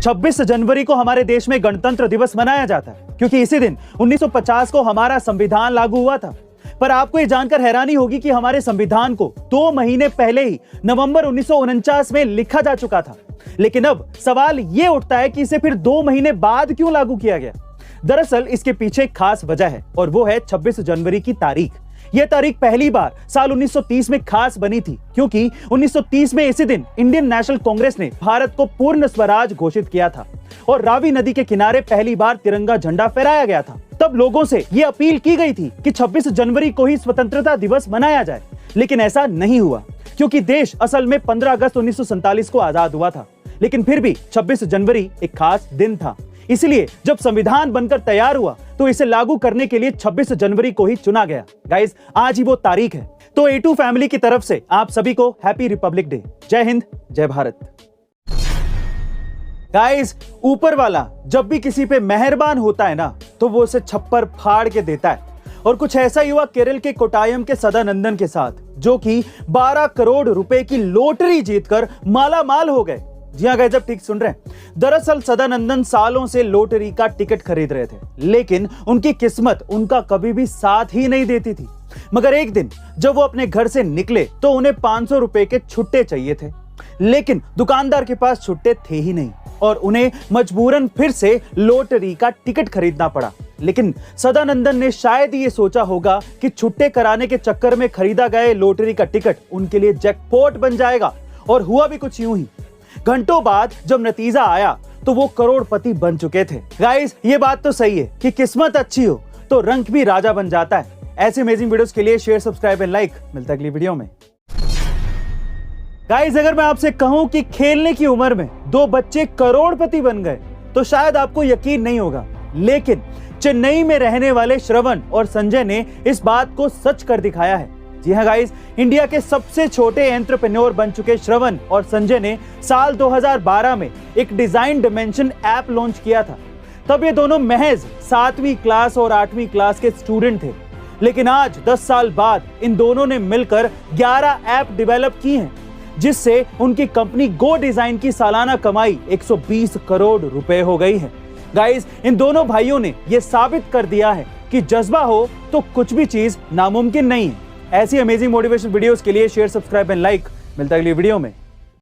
26 जनवरी को हमारे देश में गणतंत्र दिवस मनाया जाता है क्योंकि इसी दिन 1950 को हमारा संविधान लागू हुआ था। पर आपको ये जानकर हैरानी होगी कि हमारे संविधान को 2 महीने पहले ही नवंबर 1949 में लिखा जा चुका था। लेकिन अब सवाल ये उठता है कि इसे फिर 2 महीने बाद क्यों लागू किया गया। दरअसल इसके पीछे एक खास वजह है और वो है 26 जनवरी की तारीख। यह तारीख पहली बार साल 1930 में खास बनी थी क्योंकि 1930 में इसी दिन इंडियन नेशनल कांग्रेस ने भारत को पूर्ण स्वराज घोषित किया था और रावी नदी के किनारे पहली बार तिरंगा झंडा फहराया गया था। तब लोगों से यह अपील की गई थी कि 26 जनवरी को ही स्वतंत्रता दिवस मनाया जाए, लेकिन ऐसा नहीं हुआ क्योंकि देश असल में 15 अगस्त 1947 को आजाद हुआ था। लेकिन फिर भी 26 जनवरी एक खास दिन था, इसलिए जब संविधान बनकर तैयार हुआ तो इसे लागू करने के लिए 26 जनवरी को ही चुना गया। गाइस, आज ही वो तारीख है। तो A2 फैमिली की तरफ से आप सभी को हैप्पी रिपब्लिक डे। जय हिंद, जय भारत। गाइस, ऊपर वाला जब भी किसी पे मेहरबान होता है ना तो वो उसे छप्पर फाड़ के देता है और कुछ ऐसा ही हुआ केरल के कोटायम के सदानंदन के साथ, जो कि 12 करोड़ रुपए की लॉटरी जीतकर माला माल हो गए। जी हाँ गाइस, ठीक सुन रहे हैं। दरअसल सदानंदन सालों से लॉटरी का टिकट खरीद रहे थे, लेकिन उनकी किस्मत उनका कभी भी साथ ही नहीं देती थी। मगर एक दिन जब वो अपने घर से निकले तो उन्हें 500 रुपए के छुट्टे चाहिए थे, लेकिन दुकानदार के पास छुट्टे थे ही नहीं और उन्हें मजबूरन फिर से लॉटरी का टिकट खरीदना पड़ा। लेकिन सदानंदन ने शायद ये सोचा होगा कि छुट्टे कराने के चक्कर में खरीदा गया लॉटरी का टिकट उनके लिए जैकपॉट बन जाएगा, और हुआ भी कुछ यूं ही। घंटों बाद जब नतीजा आया तो वो करोड़पति बन चुके थे। गाइस, ये बात तो सही है कि किस्मत अच्छी हो तो रंक भी राजा बन जाता है। ऐसे अमेजिंग वीडियोस के लिए शेयर, सब्सक्राइब एंड लाइक। मिलता है अगली वीडियो में। गाइस, अगर मैं आपसे कहूं कि खेलने की उम्र में 2 बच्चे करोड़पति बन गए तो शायद आपको यकीन नहीं होगा, लेकिन चेन्नई में रहने वाले श्रवण और संजय ने इस बात को सच कर दिखाया है। जी हाँ गाइस, इंडिया के सबसे छोटे एंटरप्रेन्योर बन चुके श्रवण और संजय ने साल 2012 में एक डिजाइन डायमेंशन ऐप लॉन्च किया था। तब ये दोनों महज 7वीं क्लास और 8वीं क्लास के स्टूडेंट थे, लेकिन आज 10 साल बाद इन दोनों ने मिलकर 11 ऐप डेवलप की हैं, जिससे उनकी कंपनी गो डिजाइन की सालाना कमाई 120 करोड़ रुपए हो गई है। गाइस, इन दोनों भाइयों ने यह साबित कर दिया है कि जज्बा हो तो कुछ भी चीज नामुमकिन नहीं है। ऐसी अमेजिंग मोटिवेशन वीडियोस के लिए शेयर, सब्सक्राइब एंड लाइक। मिलता है अगली वीडियो में।